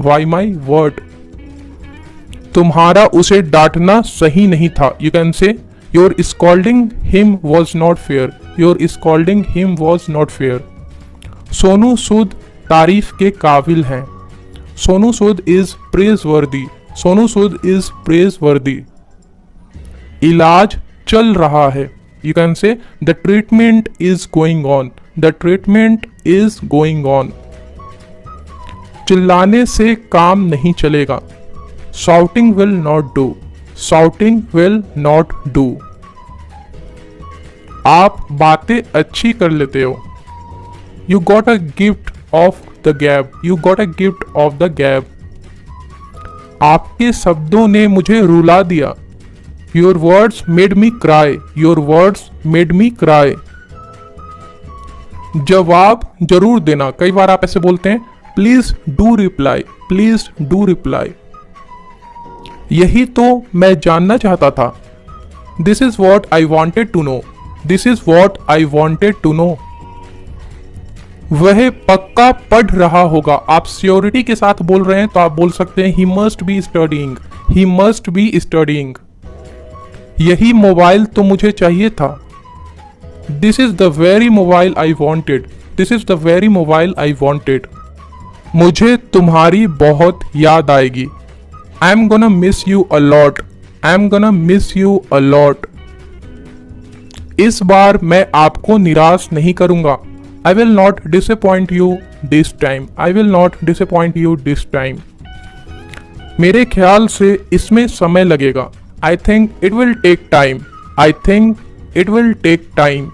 Why my word. तुम्हारा उसे डांटना सही नहीं था। You can say your scolding him was not fair. Your scolding him was not fair. Sonu Sood तारीफ के काबिल हैं। सोनू सूद इज प्रेज वर्दी। सोनू सूद इज प्रेज वर्दी। इलाज चल रहा है। यू कैन से the treatment is going on. The treatment is going on. चिल्लाने से काम नहीं चलेगा। Shouting will not do. Shouting will not do. आप बातें अच्छी कर लेते हो। You got a gift of the gab. You got a gift of the gab. आपके शब्दों ने मुझे रुला दिया। Your words made me cry. Your words made me cry. जवाब जरूर देना। कई बार आप ऐसे बोलते हैं, Please do reply. Please do reply. यही तो मैं जानना चाहता था। This is what I wanted to know. This is what I wanted to know. वह पक्का पढ़ रहा होगा। आप श्योरिटी के साथ बोल रहे हैं तो आप बोल सकते हैं he must be studying. He must be studying. यही मोबाइल तो मुझे चाहिए था। This is the very mobile I wanted. This is the very mobile I wanted. मुझे तुम्हारी बहुत याद आएगी। I'm gonna miss you a lot. I'm gonna miss you a lot. इस बार मैं आपको निराश नहीं करूंगा। I will not disappoint you this time. I will not disappoint you this time. मेरे ख्याल से इसमें समय लगेगा। I think it will take time. I think it will take time.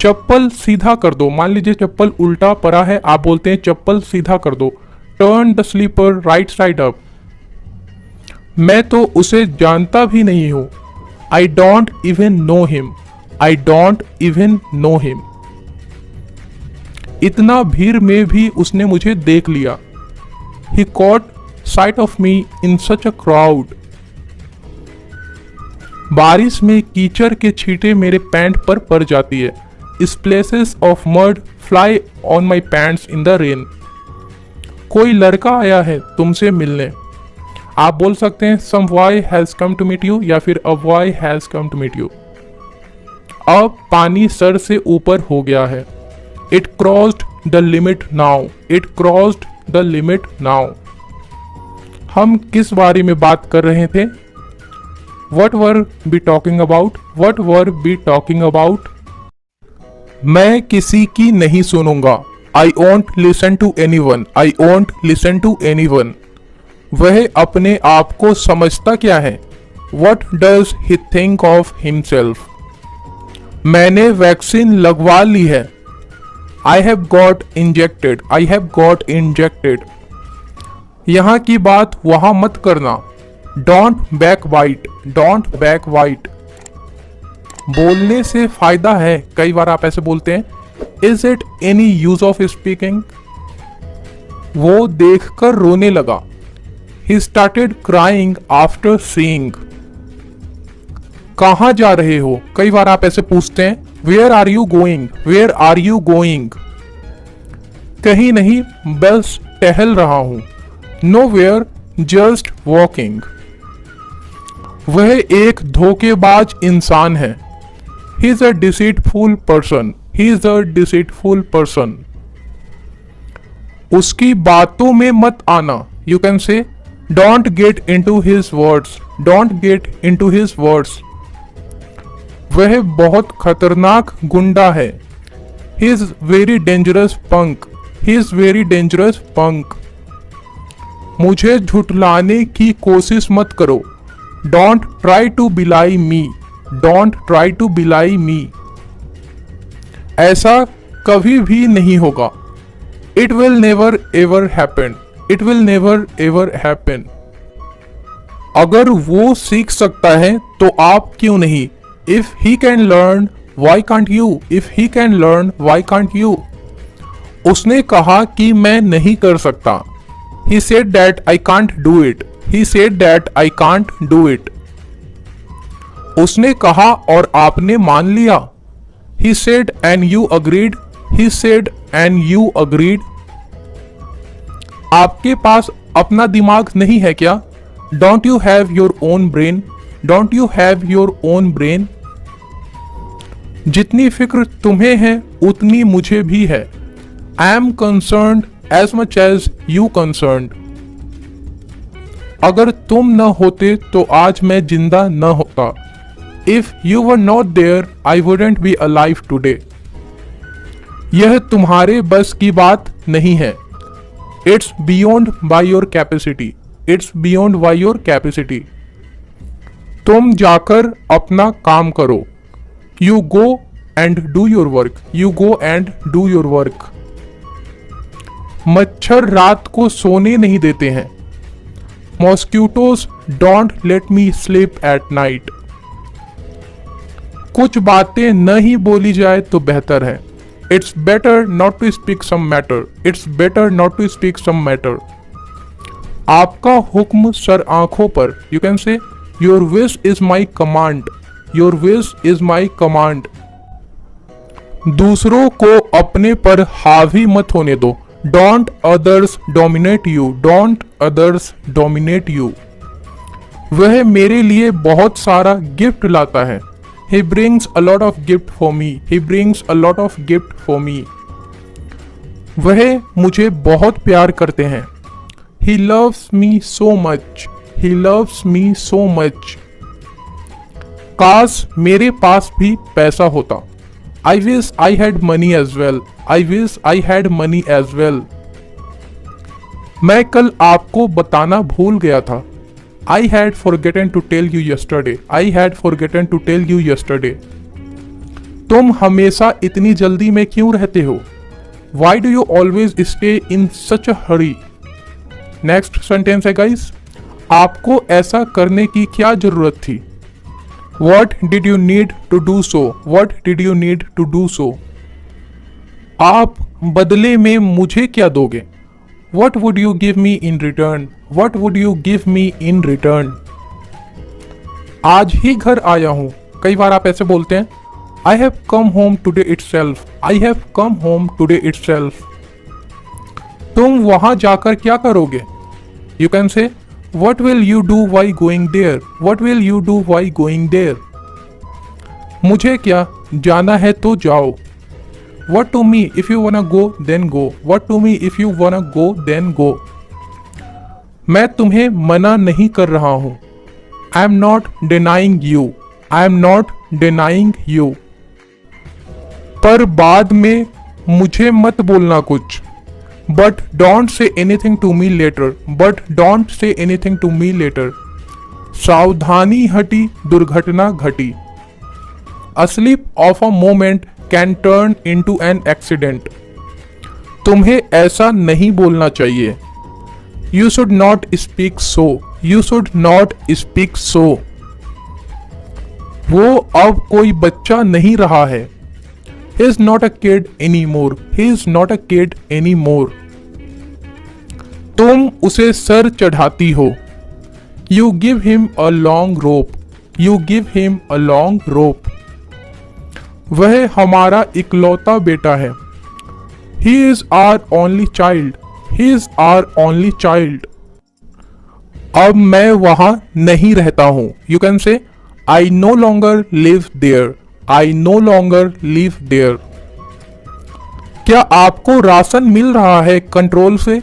चप्पल सीधा कर दो। मान लीजिए चप्पल उल्टा पड़ा है, आप बोलते हैं चप्पल सीधा कर दो। Turn the slipper right side up. मैं तो उसे जानता भी नहीं हूं। I don't even know him. I don't even know him. इतना भीड़ में भी उसने मुझे देख लिया। He caught sight of me in such a crowd. बारिश में कीचड़ के छींटे मेरे पैंट पर पड़ जाती है। Splashes of mud fly on my pants in the rain. कोई लड़का आया है तुमसे मिलने। आप बोल सकते हैं some boy has come to meet you या फिर a boy has come to meet you. अब पानी सर से ऊपर हो गया है। It crossed the limit now. It crossed the limit now. हम किस बारे में बात कर रहे थे? What were we talking about. What were we talking about. मैं किसी की नहीं सुनूंगा। I won't listen to anyone. I won't listen to anyone. वह अपने आप को समझता क्या है? What does he think of himself? मैंने वैक्सीन लगवा ली है। I have got injected. I have got injected. यहाँ की बात वहां मत करना। Don't backbite. Don't backbite. बोलने से फायदा है। कई बार आप ऐसे बोलते हैं, Is it any use of speaking? वो देखकर रोने लगा। He started crying after seeing. कहाँ जा रहे हो? कई बार आप ऐसे पूछते हैं, Where are you going? Where are you going? कहीं नहीं, बस टहल रहा हूं। Nowhere, just walking. वह एक धोखेबाज इंसान है। He is a deceitful person. He is a deceitful person. उसकी बातों में मत आना। You can say, don't get into his words. Don't get into his words. वह बहुत खतरनाक गुंडा है। He is very dangerous punk. He is very dangerous punk. मुझे झुठलाने की कोशिश मत करो। Don't try to belie me. Don't try to belie me. ऐसा कभी भी नहीं होगा। It will never ever happen. It will never ever happen. अगर वो सीख सकता है तो आप क्यों नहीं? If he can learn, why can't you? If he can learn, why can't you? उसने कहा कि मैं नहीं कर सकता। He said that I can't do it. He said that I can't do it. उसने कहा और आपने मान लिया। He said and you agreed. He said and you agreed. आपके पास अपना दिमाग नहीं है क्या? Don't you have your own brain? Don't you have your own brain? जितनी फिक्र तुम्हें है उतनी मुझे भी है। I am concerned as much as you concerned. अगर तुम न होते तो आज मैं जिंदा न होता। If you were not there I wouldn't be alive today. यह तुम्हारे बस की बात नहीं है। It's beyond by your capacity. It's beyond by your capacity. तुम जाकर अपना काम करो। You go and do your work. You go and do your work. मच्छर रात को सोने नहीं देते हैं। Mosquitoes don't let me sleep at night. कुछ बातें न ही बोली जाए तो बेहतर है। It's better not to speak some matter. It's better not to speak some matter. आपका हुक्म सर आंखों पर। You can say your wish is my command. Your wish is my command. दूसरों को अपने पर हावी मत होने दो। Don't others dominate you. Don't others dominate you. वह मेरे लिए बहुत सारा गिफ्ट लाता है। He brings a lot of gift for me. He brings a lot of gift for me. वह मुझे बहुत प्यार करते हैं। He loves me so much. He loves me so much. काश मेरे पास भी पैसा होता। I wish I had money as well. I wish I had money as well. मैं कल आपको बताना भूल गया था। I had forgotten to tell you yesterday. I had forgotten to tell you yesterday. तुम हमेशा इतनी जल्दी में क्यों रहते हो? Why do you always stay in such a hurry? Next sentence है guys. आपको ऐसा करने की क्या जरूरत थी? What did you need to do so? What did you need to do so? आप बदले में मुझे क्या दोगे? What would you give me in return? What would you give me in return? आज ही घर आया हूँ। कई बार आप ऐसे बोलते हैं I have come home today itself. I have come home today itself. तुम वहां जाकर क्या करोगे? You can say What will you do while going there? What will you do while going there? मुझे क्या, जाना है तो जाओ। What to me if you wanna go then go. What to me if you wanna go then go. मैं तुम्हें मना नहीं कर रहा हूं। I am not denying you. I am not denying you. पर बाद में मुझे मत बोलना कुछ। But don't say anything to me later. But don't say anything to me later. सावधानी हटी, दुर्घटना घटी। A slip of a moment can turn into an accident. तुम्हें ऐसा नहीं बोलना चाहिए। You should not speak so. You should not speak so. वो अब कोई बच्चा नहीं रहा है। He is not a kid anymore. He is not a kid anymore. तुम उसे सर चढ़ाती हो। You give him a long rope. You give him a long rope. वह हमारा इकलौता बेटा है। He is our only child. He is our only child. अब मैं वहां नहीं रहता हूं। You can say I no longer live there. I no longer live there. क्या आपको राशन मिल रहा है कंट्रोल से?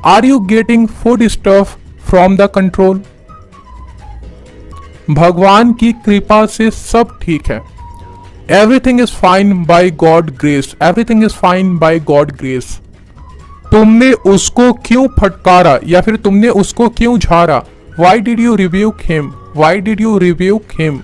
Are you getting food stuff from the control? भगवान की कृपा से सब ठीक है। Everything is fine by God grace. Everything is fine by God grace. तुमने उसको क्यों फटकारा या फिर तुमने उसको क्यों झाड़ा? Why did you rebuke him? Why did you rebuke him?